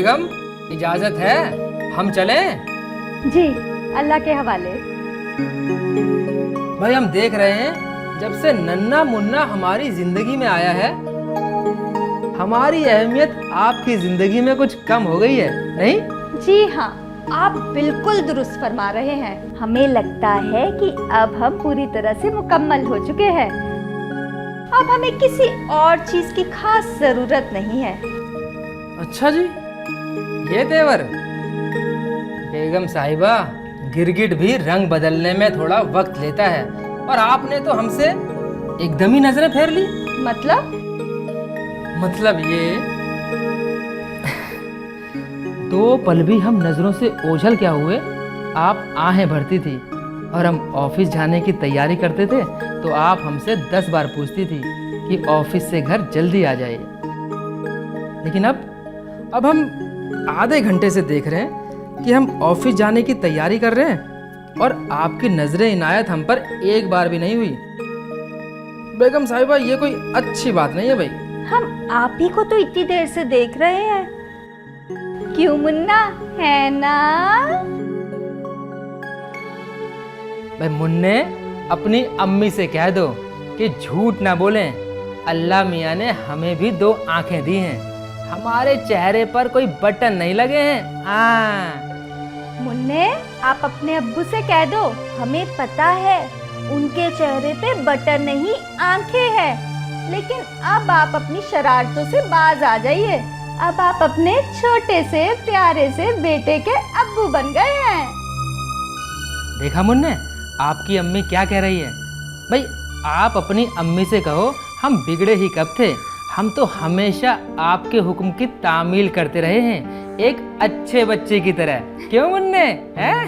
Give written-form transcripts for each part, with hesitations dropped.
बेगम, इजाजत है, हम चलें? जी, अल्लाह के हवाले। भाई हम देख रहे हैं जब से नन्ना मुन्ना हमारी जिंदगी में आया है, हमारी अहमियत आपकी जिंदगी में कुछ कम हो गई है, नहीं? जी हाँ, आप बिल्कुल दुरुस्त फरमा रहे हैं। हमें लगता है कि अब हम पूरी तरह से मुकम्मल हो चुके हैं। अब हमें किसी और चीज की खास जरूरत नहीं है। अच्छा जी, ये तेवर। बेगम साहिबा, गिरगिट भी रंग बदलने में थोड़ा वक्त लेता है, और आपने तो हमसे एकदम ही नजरें फेर ली। मतलब ये दो पल भी हम नजरों से ओझल क्या हुए, आप आहें भरती थी और हम ऑफिस जाने की तैयारी करते थे तो आप हमसे 10 बार पूछती थी कि ऑफिस से घर जल्दी आ जाइए। लेकिन अब हम आधे घंटे से देख रहे हैं कि हम ऑफिस जाने की तैयारी कर रहे हैं और आपकी नजरें इनायत हम पर एक बार भी नहीं हुई। बेगम साहिबा, ये कोई अच्छी बात नहीं है भाई। हम आप ही को तो इतनी देर से देख रहे हैं, क्यों मुन्ना, है ना? भाई मुन्ने, अपनी अम्मी से कह दो कि झूठ ना बोलें, अल्लाह मियाँ ने हमें भी 2 आंखें दी हैं, हमारे चेहरे पर कोई बटन नहीं लगे हैं। हाँ मुन्ने, आप अपने अब्बू से कह दो, हमें पता है उनके चेहरे पे बटन नहीं आंखें हैं, लेकिन अब आप अपनी शरारतों से बाज आ जाइए। अब आप अपने छोटे से प्यारे से बेटे के अब्बू बन गए हैं। देखा मुन्ने, आपकी अम्मी क्या कह रही है? भाई आप अपनी अम्मी से कहो हम बिगड़े ही कब थे, हम तो हमेशा आपके हुक्म की तामील करते रहे हैं, एक अच्छे बच्चे की तरह। क्यों मुन्ने, हैं?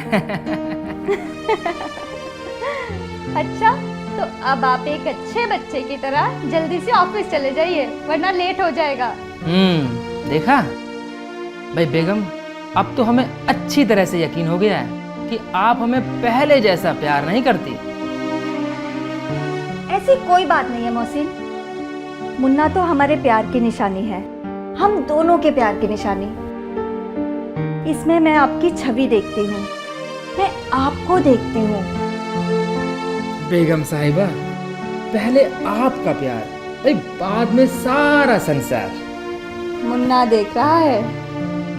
अच्छा, तो अब आप एक अच्छे बच्चे की तरह जल्दी से ऑफिस चले जाइए, वरना लेट हो जाएगा। देखा भाई बेगम, अब तो हमें अच्छी तरह से यकीन हो गया है कि आप हमें पहले जैसा प्यार नहीं करती। ऐसी कोई बात नहीं है मोहसिन, मुन्ना तो हमारे प्यार की निशानी है, हम दोनों के प्यार की निशानी। इसमें मैं आपकी छवि देखती हूँ, मैं आपको देखती हूँ। बेगम साहिबा, पहले आपका प्यार, भाई बाद में सारा संसार। मुन्ना देख रहा है,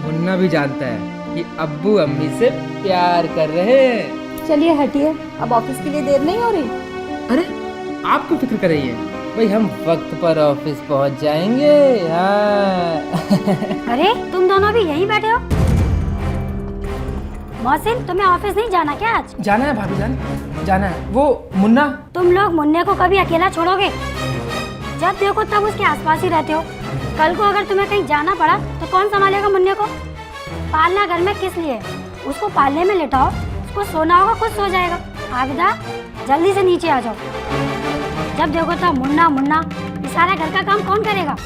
मुन्ना भी जानता है कि अब्बू अम्मी से प्यार कर रहे हैं। चलिए हटिए, अब ऑफिस के लिए देर नहीं हो रही। अरे आप क्यों फिक्र कर रही है भाई, हम वक्त पर ऑफिस पहुंच जाएंगे। अरे तुम दोनों भी यहीं बैठे हो? मोहसिन, तुम्हें ऑफिस नहीं जाना क्या आज? जाना है भाभी जान, जाना है। वो मुन्ना, तुम लोग मुन्ने को कभी अकेला छोड़ोगे? जब देखो तब उसके आसपास ही रहते हो। कल को अगर तुम्हें कहीं जाना पड़ा तो कौन संभालेगा मुन्ने को? पालना घर में किस लिए? उसको पालने में लेटाओ, उसको सोना होगा, खुद सो जाएगा। आबिदा, जल्दी से नीचे आ जाओ। जब देखो तब मुन्ना मुन्ना, ये सारा घर का काम कौन करेगा?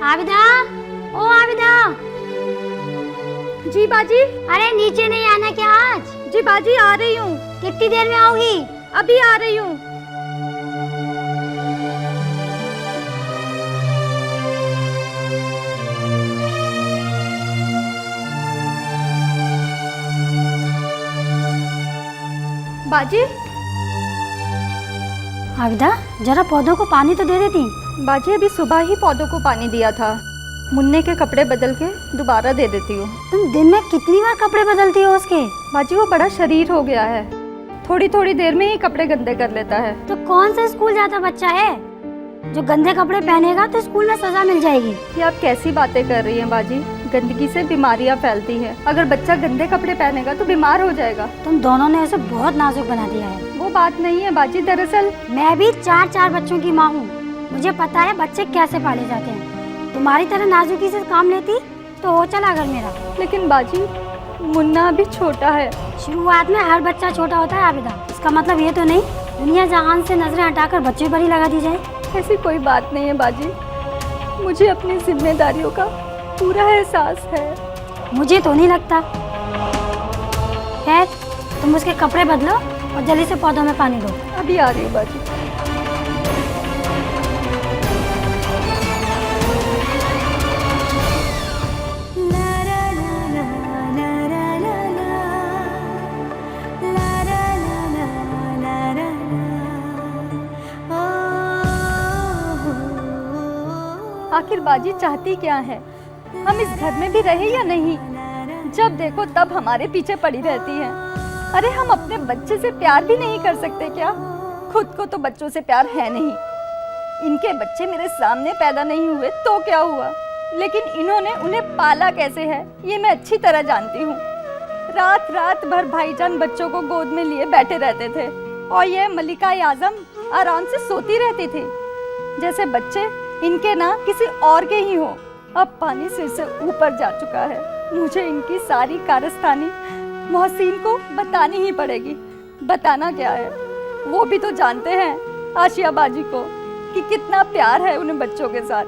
आबिदा, ओ आबिदा। जी बाजी। अरे नीचे नहीं आना क्या आज? जी बाजी, आ रही हूँ। कितनी देर में आओगी? अभी आ रही हूँ। बाजी। आबिदा, जरा पौधों को पानी तो दे देती। बाजी, अभी सुबह ही पौधों को पानी दिया था, मुन्ने के कपड़े बदल के दोबारा दे देती हूँ। तुम दिन में कितनी बार कपड़े बदलती हो उसके? बाजी, वो बड़ा शरीर हो गया है, थोड़ी थोड़ी देर में ही कपड़े गंदे कर लेता है। तो कौन सा स्कूल जाता बच्चा है जो गंदे कपड़े पहनेगा तो स्कूल में सजा मिल जाएगी? ये आप कैसी बातें कर रही हैं बाजी? गंदगी से बीमारियां फैलती हैं, अगर बच्चा गंदे कपड़े पहनेगा तो बीमार हो जाएगा। तुम दोनों ने उसे बहुत नाजुक बना दिया है। वो बात नहीं है बाजी, दरअसल मैं भी 4 बच्चों की माँ हूँ, मुझे पता है बच्चे कैसे पाले जाते हैं। तुम्हारी तरह नाजुकी से काम लेती तो हो चला घर मेरा। लेकिन बाजी, मुन्ना अभी छोटा है। शुरुआत में हर बच्चा छोटा होता है आबिदा। इसका मतलब ये तो नहीं दुनिया जहान से नजरें हटाकर बच्चे पर ही लगा दी जाए। ऐसी कोई बात नहीं है बाजी, मुझे अपनी जिम्मेदारियों का पूरा एहसास है। मुझे तो नहीं लगता। खैर, तुम उसके कपड़े बदलो और जल्दी से पौधों में पानी दो। अभी आ रही हूँ बाजी। आखिर बाजी चाहती क्या है? हम इस घर में भी रहे या नहीं? जब देखो तब हमारे पीछे पड़ी रहती है। अरे हम अपने बच्चे से प्यार भी नहीं कर सकते क्या? खुद को तो बच्चों से प्यार है नहीं। इनके बच्चे मेरे सामने पैदा नहीं हुए तो क्या हुआ, लेकिन इन्होंने उन्हें पाला कैसे है ये मैं अच्छी तरह जानती हूँ। रात रात भर भाईजान बच्चों को गोद में लिए बैठे रहते थे और ये मलिका आजम आराम से सोती रहती थी, जैसे बच्चे इनके ना किसी और के ही हो। अब पानी सिर से ऊपर जा चुका है। मुझे इनकी सारी कारस्तानी मोहसिन को बतानी ही पड़ेगी। बताना क्या है, वो भी तो जानते हैं आशिया बाजी को कि कितना प्यार है उन्हें बच्चों के साथ,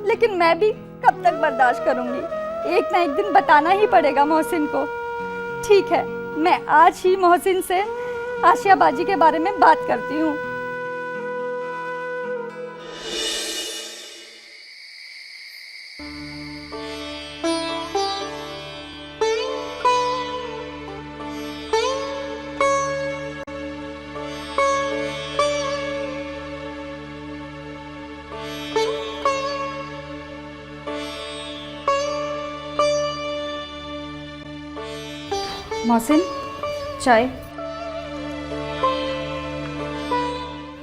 लेकिन मैं भी कब तक बर्दाश्त करूंगी। एक ना एक दिन बताना ही पड़ेगा मोहसिन को। ठीक है, मैं आज ही मोहसिन से आशिया बाजी के बारे में बात करती हूँ। मोहसिन, चाय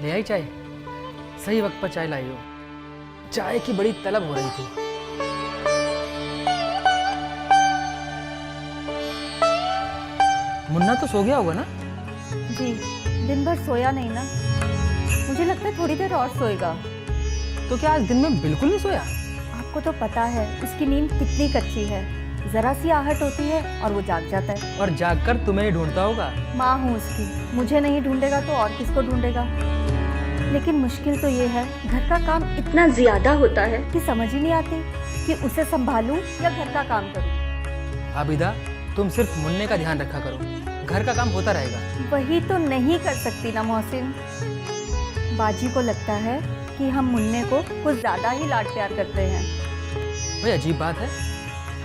ले आई चाय? सही वक्त पर चाय लाई हो। चाय की बड़ी तलब हो रही थी। मुन्ना तो सो गया होगा ना? जी, दिन भर सोया नहीं ना। मुझे लगता है थोड़ी देर और सोएगा। तो क्या आज दिन में बिल्कुल नहीं सोया? आपको तो पता है उसकी नींद कितनी कच्ची है। जरा सी आहट होती है और वो जाग जाता है। और जागकर तुम्हें ही ढूंढता होगा। माँ हूँ उसकी, मुझे नहीं ढूंढेगा तो और किसको ढूंढेगा। लेकिन मुश्किल तो ये है, घर का काम इतना ज्यादा होता है कि समझ ही नहीं आती कि उसे संभालूं या घर का काम करूं। आबिदा, तुम सिर्फ मुन्ने का ध्यान रखा करो, घर का काम होता रहेगा। वही तो नहीं कर सकती ना मोहसिन। बाजी को लगता है कि हम मुन्ने को कुछ ज्यादा ही लाड प्यार करते हैं। भाई अजीब बात है,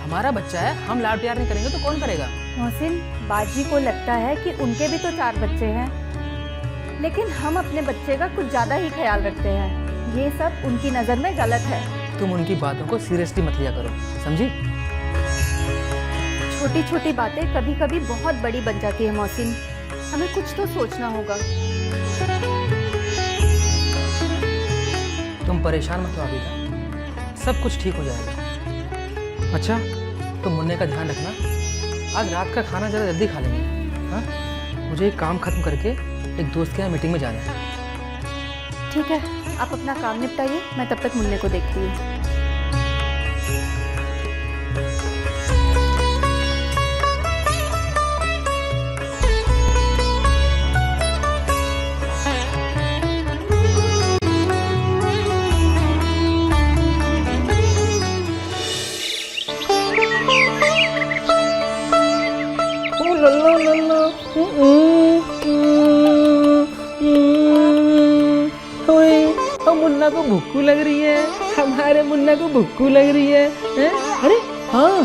हमारा बच्चा है, हम लाड प्यार नहीं करेंगे तो कौन करेगा? मोहसिन, बाजी को लगता है कि उनके भी तो 4 बच्चे हैं, लेकिन हम अपने बच्चे का कुछ ज्यादा ही ख्याल रखते हैं। ये सब उनकी नजर में गलत है। तुम उनकी बातों को सीरियसली मत लिया करो, समझी? छोटी छोटी बातें कभी कभी बहुत बड़ी बन जाती है मोहसिन। हमें कुछ तो सोचना होगा। तुम परेशान मत हो आबिदा, सब कुछ ठीक हो जाएगा। अच्छा, तुम मुन्ने का ध्यान रखना। आज रात का खाना ज़रा जल्दी खा लेंगे, हाँ? मुझे एक काम खत्म करके एक दोस्त के यहाँ मीटिंग में जाना है। ठीक है, आप अपना काम निपटाइए, मैं तब तक मुन्ने को देखती हूँ। मुन्ना को भूखू लग रही है, हमारे मुन्ना को भूखू लग रही है, हैं? अरे हाँ,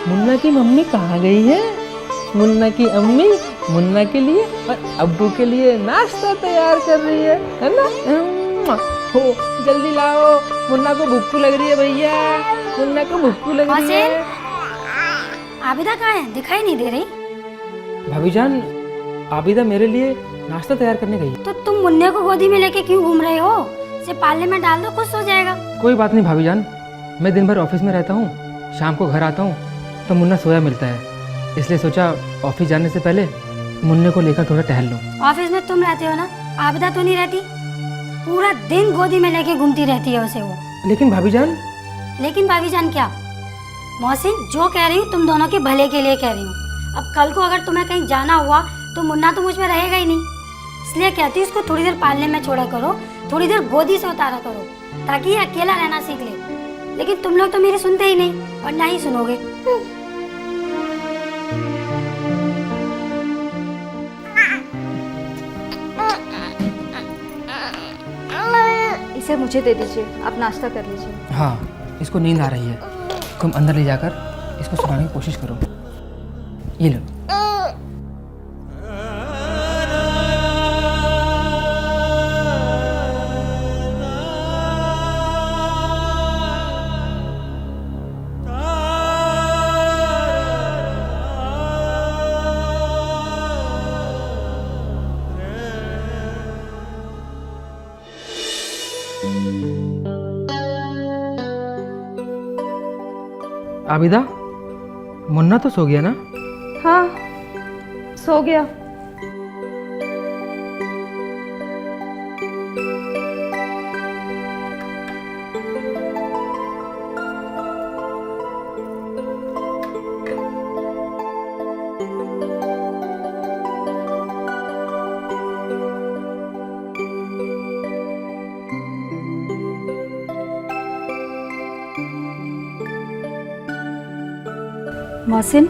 मुन्ना की मम्मी कहाँ गई है? मुन्ना की अम्मी मुन्ना के लिए और अब्बू के लिए नाश्ता तैयार कर रही है ना? हो जल्दी लाओ, मुन्ना को भूखू लग रही है भैया, मुन्ना को भूखू लग रही है। आबिदा कहाँ है? दिखाई नहीं दे रही। भाभी जान, आबिदा मेरे लिए नाश्ता तैयार करने गई। तो तुम मुन्ने को गोदी में लेके क्यों घूम रहे हो? इसे पालने में डाल दो, कुछ सो जाएगा। कोई बात नहीं भाभी जान, मैं दिन भर ऑफिस में रहता हूँ, शाम को घर आता हूँ तो मुन्ना सोया मिलता है, इसलिए सोचा ऑफिस जाने से पहले मुन्ने को लेकर थोड़ा टहल लूं। ऑफिस में तुम रहते हो ना, आबिदा तो नहीं रहती? पूरा दिन गोदी में लेके घूमती रहती है उसे वो। लेकिन भाभी जान। लेकिन भाभी जान क्या? मोहसिन, जो कह रही हूँ तुम दोनों के भले के लिए कह रही हूँ। अब कल को अगर तुम्हें कहीं जाना हुआ तो मुन्ना तो मुझ में रहेगा ही नहीं, इसलिए कहती हूँ इसको थोड़ी देर पालने में छोड़ा करो, थोड़ी देर गोदी से उतारा करो, ताकि ये अकेला रहना सीख ले। लेकिन तुम लोग तो मेरी सुनते ही नहीं और ना ही सुनोगे। इसे मुझे दे दीजिए, आप नाश्ता कर लीजिए। हाँ, इसको नींद आ रही है, तुम अंदर ले जाकर इसको सुलाने की कोशिश करो। ये लो। आबिदा, मुन्ना तो सो गया ना? हाँ, सो गया। मोहसिन,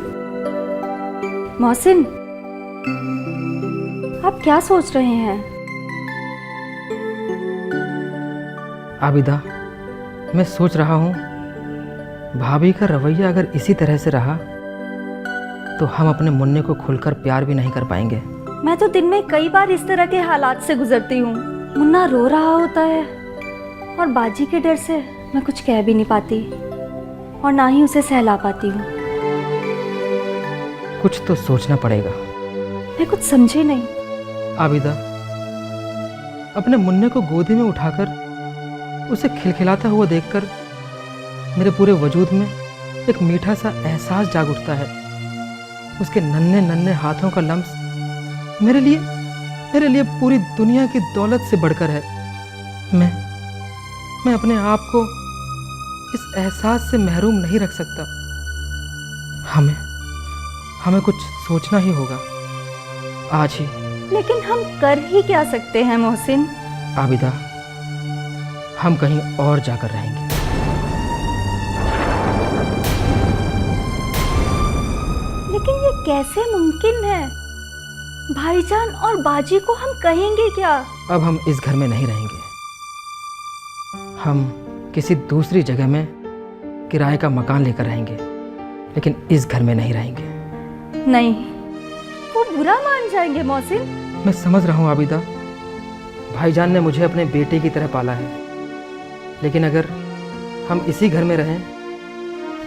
मोहसिन, आप क्या सोच रहे हैं? आबिदा, मैं सोच रहा हूँ भाभी का रवैया अगर इसी तरह से रहा तो हम अपने मुन्ने को खुलकर प्यार भी नहीं कर पाएंगे। मैं तो दिन में कई बार इस तरह के हालात से गुजरती हूँ। मुन्ना रो रहा होता है और बाजी के डर से मैं कुछ कह भी नहीं पाती और ना ही उसे सहला पाती हूँ। कुछ तो सोचना पड़ेगा। मैं कुछ समझी नहीं। आबिदा, अपने मुन्ने को गोदी में उठाकर उसे खिलखिलाता हुआ देखकर मेरे पूरे वजूद में एक मीठा सा एहसास जाग उठता है। उसके नन्हे नन्हे हाथों का लम्स मेरे लिए पूरी दुनिया की दौलत से बढ़कर है। मैं अपने आप को इस एहसास से महरूम नहीं रख सकता। हमें कुछ सोचना ही होगा आज ही। लेकिन हम कर ही क्या सकते हैं मोहसिन? आबिदा, हम कहीं और जाकर रहेंगे। लेकिन ये कैसे मुमकिन है? भाईजान और बाजी को हम कहेंगे क्या? अब हम इस घर में नहीं रहेंगे। हम किसी दूसरी जगह में किराए का मकान लेकर रहेंगे, लेकिन इस घर में नहीं रहेंगे। नहीं, वो बुरा मान जाएंगे मोहसिन। मैं समझ रहा हूँ आबिदा, भाईजान ने मुझे अपने बेटे की तरह पाला है, लेकिन अगर हम इसी घर में रहें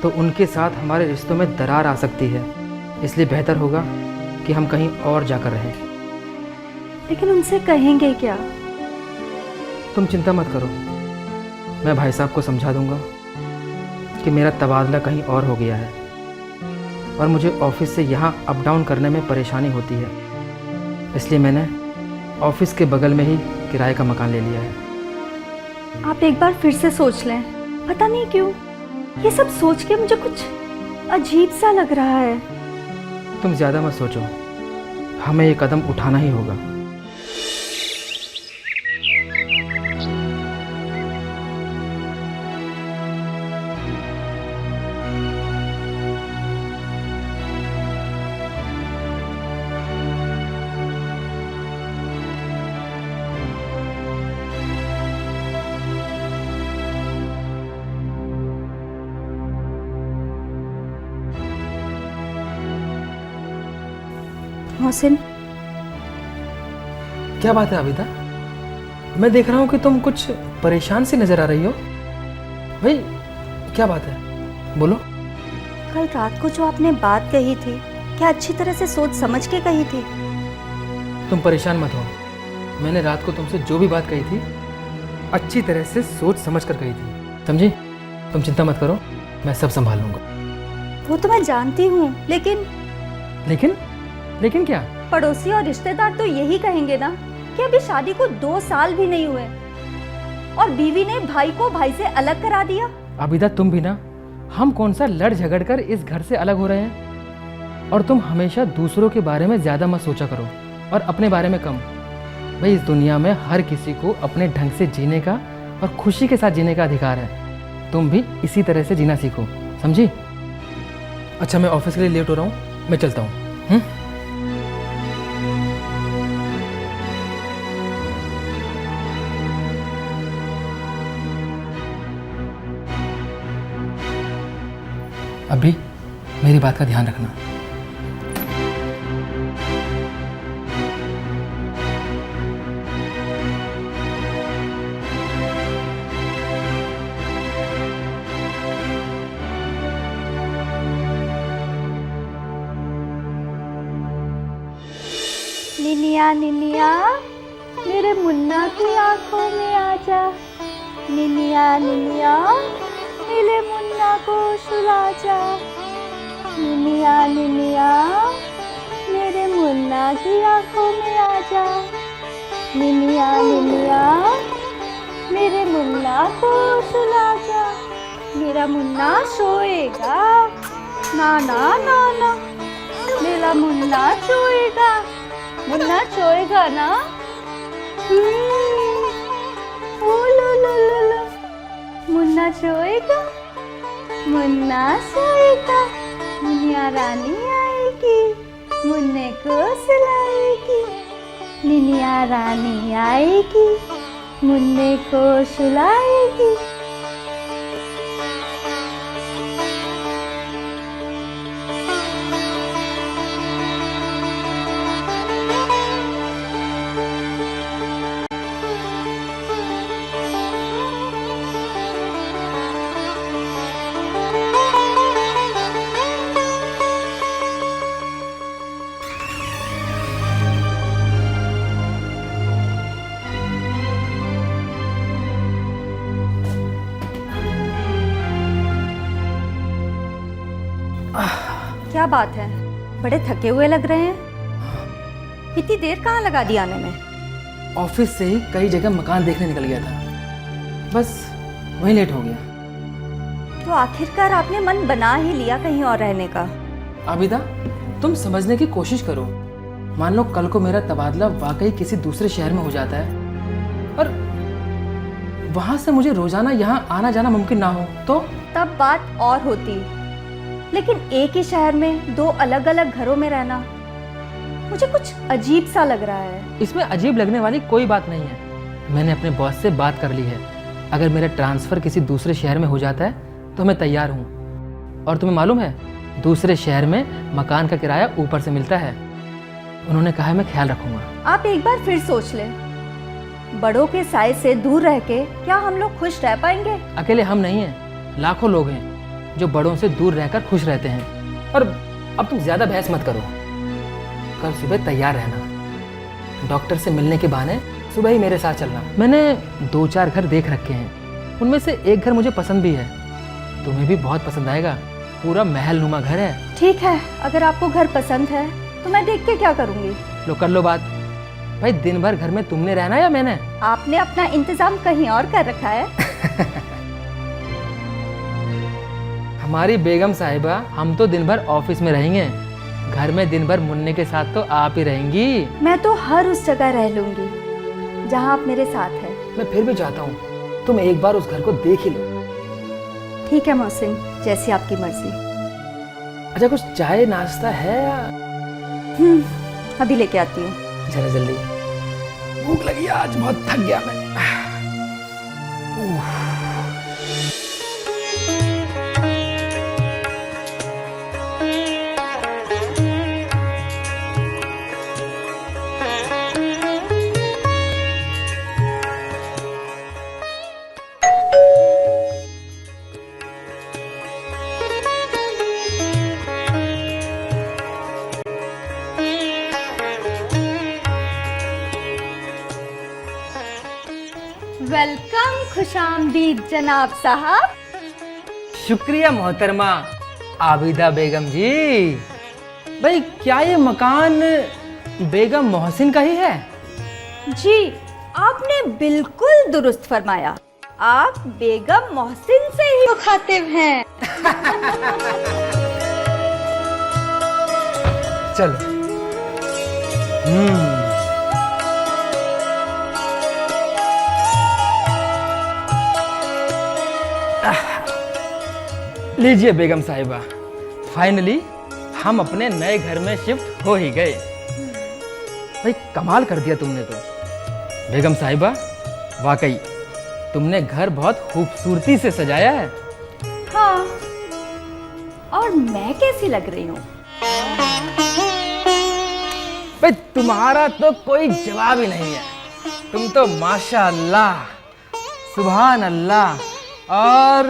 तो उनके साथ हमारे रिश्तों में दरार आ सकती है। इसलिए बेहतर होगा कि हम कहीं और जाकर रहें। लेकिन उनसे कहेंगे क्या? तुम चिंता मत करो, मैं भाई साहब को समझा दूंगा कि मेरा तबादला कहीं और हो गया है और मुझे ऑफिस से यहाँ अप डाउन करने में परेशानी होती है। इसलिए मैंने ऑफिस के बगल में ही किराए का मकान ले लिया है। आप एक बार फिर से सोच लें। पता नहीं क्यों ये सब सोच के मुझे कुछ अजीब सा लग रहा है। तुम ज़्यादा मत सोचो, हमें ये कदम उठाना ही होगा। मोहसिन, क्या बात है आबिदा? मैं देख रहा हूँ कि तुम कुछ परेशान सी नजर आ रही हो। भाई क्या बात है, बोलो। कल रात को जो आपने बात कही थी, क्या अच्छी तरह से सोच समझ के कही थी? तुम परेशान मत हो, मैंने रात को तुमसे जो भी बात कही थी अच्छी तरह से सोच समझ कर कही थी, समझी? तुम चिंता मत करो, मैं सब संभाल लूँगा। वो तो मैं जानती हूँ, लेकिन लेकिन क्या? पड़ोसी और रिश्तेदार तो यही कहेंगे ना कि अभी शादी को 2 साल भी नहीं हुए और बीवी ने भाई को भाई से अलग करा दिया। आबिदा तुम भी ना, हम कौन सा लड़ झगड़ कर इस घर से अलग हो रहे हैं? और तुम हमेशा दूसरों के बारे में ज़्यादा मत सोचा करो और अपने बारे में कम। भाई इस दुनिया में हर किसी को अपने ढंग से जीने का और खुशी के साथ जीने का अधिकार है। तुम भी इसी तरह से जीना सीखो, समझी? अच्छा मैं ऑफिस के लिए लेट हो रहा हूँ, मैं चलता हूँ। अभी मेरी बात का ध्यान रखना। निनिया निनिया मेरे मुन्ना की आंखों में आजा, निनिया निनिया मेरे मुन्ना को सुला जा, निनिया निनिया मेरे मुन्ना की आंखों में आजा, निनिया निनिया मेरे मुन्ना को सुला जा। मेरा मुन्ना सोएगा, ना ना ना ना, मेरा मुन्ना सोएगा, मुन्ना सोएगा ना। ओ लो लो लो लो, मुन्ना सोएगा, मुन्ना सोएगा, मुनिया रानी आएगी, मुन्ने को सुलाएगी, निनिया रानी आएगी, मुन्ने को सुलाएगी। क्या बात है, बड़े थके हुए लग रहे हैं। इतनी देर कहाँ लगा दी आने में? ऑफिस से ही कई जगह मकान देखने निकल गया था, बस वहीं लेट हो गया। तो आखिरकार आपने मन बना ही लिया कहीं और रहने का। आबिदा तुम समझने की कोशिश करो। मान लो कल को मेरा तबादला वाकई किसी दूसरे शहर में हो जाता है और वहां से मुझे रोजाना यहाँ आना जाना मुमकिन ना हो तो? तब बात और होती, लेकिन एक ही शहर में दो अलग अलग घरों में रहना मुझे कुछ अजीब सा लग रहा है। इसमें अजीब लगने वाली कोई बात नहीं है। मैंने अपने बॉस से बात कर ली है। अगर मेरा ट्रांसफ़र किसी दूसरे शहर में हो जाता है तो मैं तैयार हूँ। और तुम्हें मालूम है, दूसरे शहर में मकान का किराया ऊपर से मिलता है। उन्होंने कहा है मैं ख्याल रखूँगा। आप एक बार फिर सोच लें, बड़ों के साय से दूर रह के क्या हम लोग खुश रह पाएंगे? अकेले हम नहीं हैं, लाखों लोग हैं जो बड़ों से दूर रहकर खुश रहते हैं। और अब तुम ज़्यादा बहस मत करो। कल सुबह तैयार रहना। डॉक्टर से मिलने के बहाने सुबह ही मेरे साथ चलना। मैंने 2-4 घर देख रखे हैं, उनमें से एक घर मुझे पसंद भी है। तुम्हें भी बहुत पसंद आएगा, पूरा महल नुमा घर है। ठीक है, अगर आपको घर पसंद है तो मैं देख के क्या करूँगी। लो कर लो बात। भाई दिन भर घर में तुमने रहना या मैंने? आपने अपना इंतजाम कहीं और कर रखा है। हमारी बेगम साहिबा, हम तो दिन भर ऑफिस में रहेंगे, घर में दिन भर मुन्ने के साथ तो आप ही रहेंगी। मैं तो हर उस जगह रह लूंगी जहां आप मेरे साथ हैं। मैं फिर भी चाहता हूँ तुम एक बार उस घर को देख ही लो। ठीक है मोहसिन, जैसी आपकी मर्जी। अच्छा कुछ चाय नाश्ता है या? अभी लेके आती हूँ। जरा जल्दी, भूख लगी आज, बहुत थक गया मैं। वेलकम, खुशामदीद जनाब साहब। शुक्रिया मोहतरमा आबिदा बेगम जी। भाई क्या ये मकान बेगम मोहसिन का ही है? जी, आपने बिल्कुल दुरुस्त फरमाया। आप बेगम मोहसिन से ही मुखातिब हैं। चलो। लीजिए बेगम साहिबा, फाइनली हम अपने नए घर में शिफ्ट हो ही गए। भाई कमाल कर दिया तुमने तो बेगम साहिबा, वाकई तुमने घर बहुत खूबसूरती से सजाया है। हाँ, और मैं कैसी लग रही हूँ? भाई तुम्हारा तो कोई जवाब ही नहीं है। तुम तो माशाअल्लाह, सुभान अल्लाह। और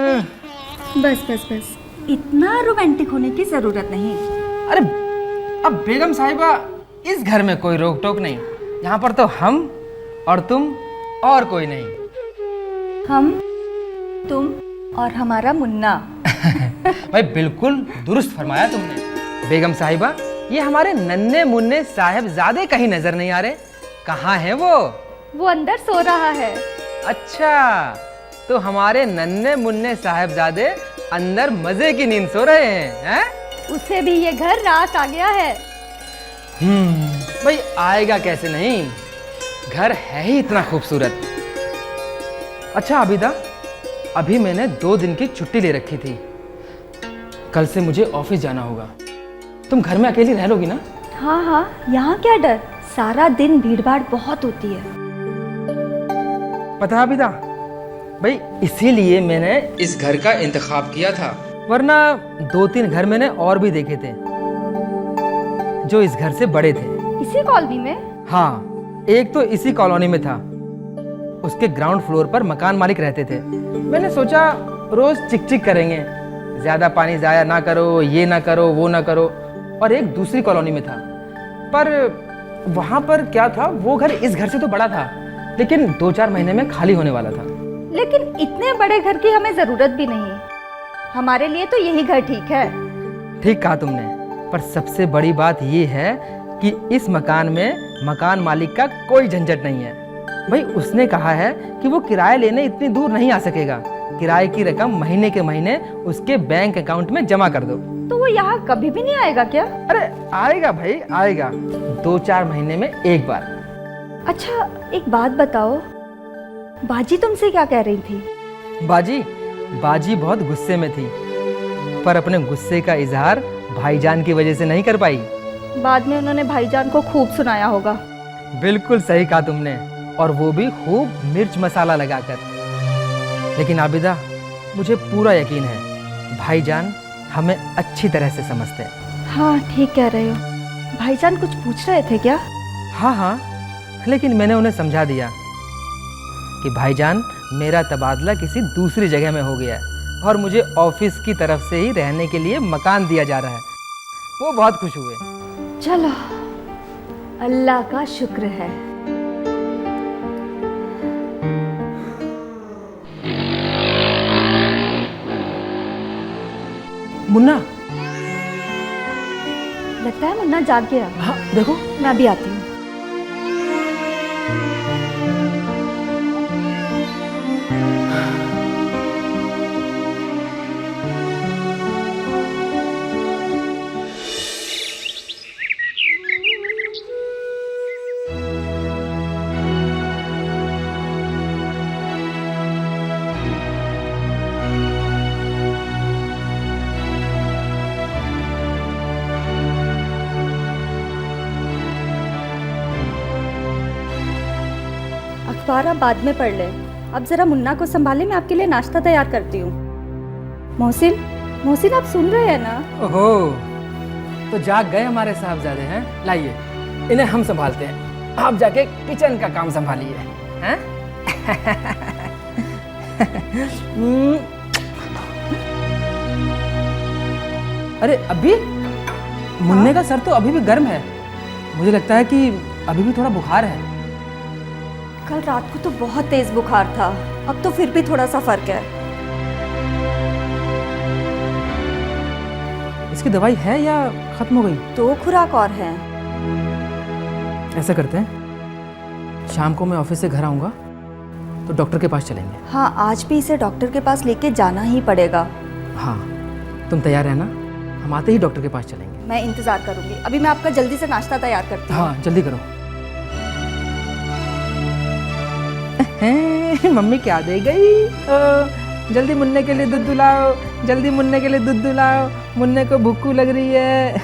बस बस बस, इतना रोमांटिक होने की जरूरत नहीं। अरे अब बेगम साहिबा, इस घर में कोई रोक टोक नहीं। यहाँ पर तो हम और तुम और कोई नहीं। हम, तुम और हमारा मुन्ना। भाई बिल्कुल दुरुस्त फरमाया तुमने बेगम साहिबा। ये हमारे नन्हे मुन्ने साहिबजादे कहीं नजर नहीं आ रहे। कहाँ हैं वो? वो अंदर सो रहा है। अच्छा, तो हमारे नन्हे मुन्ने साहिबजादे अंदर मजे की नींद सो रहे हैं? उसे भी ये घर रास आ गया है। भाई आएगा कैसे नहीं, घर है ही इतना खूबसूरत। अच्छा आबिदा, अभी मैंने 2 दिन की छुट्टी ले रखी थी। कल से मुझे ऑफिस जाना होगा। तुम घर में अकेली रह लोगी ना? हाँ हाँ, यहाँ क्या डर, सारा दिन भीड़ भाड़ बहुत होती है। पता है आबिदा, भाई इसीलिए मैंने इस घर का इंतखाब किया था, वरना 2-3 घर मैंने और भी देखे थे जो इस घर से बड़े थे। इसी कॉलोनी में? हाँ, एक तो इसी कॉलोनी में था। उसके ग्राउंड फ्लोर पर मकान मालिक रहते थे। मैंने सोचा रोज चिक चिक करेंगे, ज्यादा पानी जाया ना करो, ये ना करो, वो ना करो। और एक दूसरी कॉलोनी में था, पर वहां पर क्या था, वो घर इस घर से तो बड़ा था, लेकिन 2-4 महीने में खाली होने वाला था। लेकिन इतने बड़े घर की हमें जरूरत भी नहीं। हमारे लिए तो यही घर ठीक है। ठीक कहा तुमने, पर सबसे बड़ी बात ये है कि इस मकान में मकान मालिक का कोई झंझट नहीं है। भाई उसने कहा है कि वो किराया लेने इतनी दूर नहीं आ सकेगा। किराए की रकम महीने के महीने उसके बैंक अकाउंट में जमा कर दो। तो वो यहाँ कभी भी नहीं आएगा क्या? अरे आएगा भाई, आएगा 2-4 महीने में एक बार। अच्छा एक बात बताओ, बाजी तुमसे क्या कह रही थी? बाजी बहुत गुस्से में थी, पर अपने गुस्से का इजहार भाईजान की वजह से नहीं कर पाई। बाद में उन्होंने भाईजान को खूब सुनाया होगा। बिल्कुल सही कहा तुमने, और वो भी खूब मिर्च मसाला लगाकर। लेकिन आबिदा, मुझे पूरा यकीन है भाईजान हमें अच्छी तरह से समझते हैं। हाँ ठीक कह रहे हो। भाईजान कुछ पूछ रहे थे क्या? हाँ, लेकिन मैंने उन्हें समझा दिया कि भाईजान मेरा तबादला किसी दूसरी जगह में हो गया है और मुझे ऑफिस की तरफ से ही रहने के लिए मकान दिया जा रहा है। वो बहुत खुश हुए। चलो, अल्लाह का शुक्र है। मुन्ना, लगता है मुन्ना जाग गया। हाँ देखो। मैं भी आती हूँ। अखबार आप बाद में पढ़ लें, अब जरा मुन्ना को संभाले, मैं आपके लिए नाश्ता तैयार करती हूँ। मोहसिन आप सुन रहे हैं ना? ओहो, तो जाग गए हमारे साहबजादे हैं। लाइए, इन्हें हम संभालते हैं, आप जाके किचन का काम संभालिए। हैं? अरे अभी मुन्ने का सर तो अभी भी गर्म है। मुझे लगता है कि अभी भी थोड़ा बुखार है। कल रात को तो बहुत तेज बुखार था, अब तो फिर भी थोड़ा सा फर्क है। इसकी दवाई है या खत्म हो गई? 2 खुराक और हैं। ऐसा करते हैं, शाम को मैं ऑफिस से घर आऊँगा तो डॉक्टर के पास चलेंगे। हाँ, आज भी इसे डॉक्टर के पास लेके जाना ही पड़ेगा। हाँ, तुम तैयार रहना, हम आते ही डॉक्टर के पास चलेंगे। मैं इंतजार करूंगी। अभी मैं आपका जल्दी से नाश्ता तैयार करती हूँ। हाँ जल्दी करो। मम्मी क्या दे गई? जल्दी मुन्ने के लिए दूध दुलाओ, जल्दी मुन्ने के लिए दूध दुलाओ, मुन्ने को भूखू लग रही है।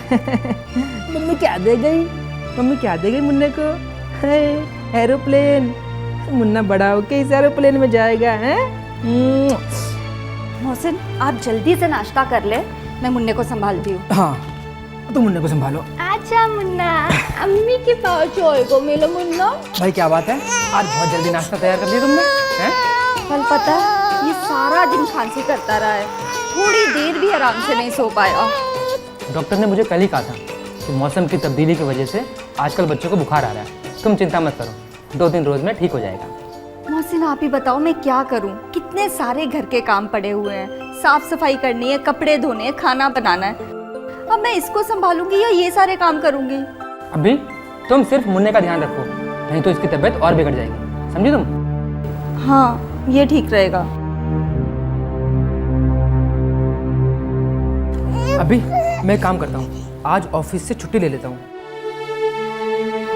मम्मी क्या दे गई? मम्मी क्या दे गई मुन्ने को? एरोप्लेन। मुन्ना बड़ा होके इस एरोप्लेन में जाएगा है। मोहसिन आप जल्दी से नाश्ता कर ले, मैं मुन्ने को संभालती हूँ। हाँ तुम मुन्ने को संभालो। अच्छा मुन्ना, अम्मी के पास होएगो मेरा मुन्ना। भाई क्या बात है, आज बहुत जल्दी नाश्ता तैयार कर दिया तुमने हैं? कल पता है, ये सारा दिन खांसी करता रहा है, थोड़ी देर भी आराम से नहीं सो पाया। डॉक्टर ने मुझे कल ही कहा था कि मौसम की तब्दीली की वजह से आजकल बच्चों को बुखार आ रहा है। तुम चिंता मत करो, 2 दिन रोज में ठीक हो जाएगा। मोहसिन आप ही बताओ मैं क्या करूं? कितने सारे घर के काम पड़े हुए हैं, साफ सफाई करनी है, कपड़े धोने हैं, खाना बनाना है। अब मैं इसको संभालूंगी या ये सारे काम करूंगी? अभी तुम सिर्फ मुन्ने का ध्यान रखो, नहीं तो इसकी तबीयत और बिगड़ जाएगी, समझी तुम? हाँ ये ठीक रहेगा। अभी मैं काम करता हूँ, आज ऑफिस से छुट्टी ले लेता हूँ।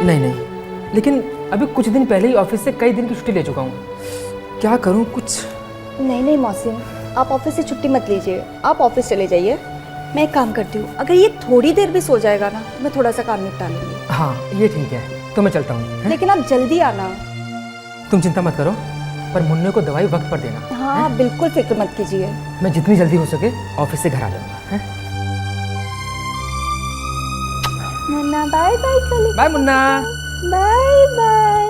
नहीं लेकिन अभी कुछ दिन पहले ही ऑफिस से कई दिन की छुट्टी ले चुका हूँ, क्या करूँ कुछ। नहीं मोहसिन आप ऑफिस से छुट्टी मत लीजिए, आप ऑफिस चले जाइए। मैं एक काम करती हूँ, अगर ये थोड़ी देर भी सो जाएगा ना तो मैं थोड़ा सा काम निपटा लूँगी। हाँ ये ठीक है, तो मैं चलता हूँ। लेकिन आप जल्दी आना। तुम चिंता मत करो, पर मुन्ने को दवाई वक्त पर देना। हाँ बिल्कुल फिक्र मत कीजिए। मैं जितनी जल्दी हो सके ऑफिस से घर आ जाऊँगा। Munna bye bye Kali. Bye Munna. Bye bye.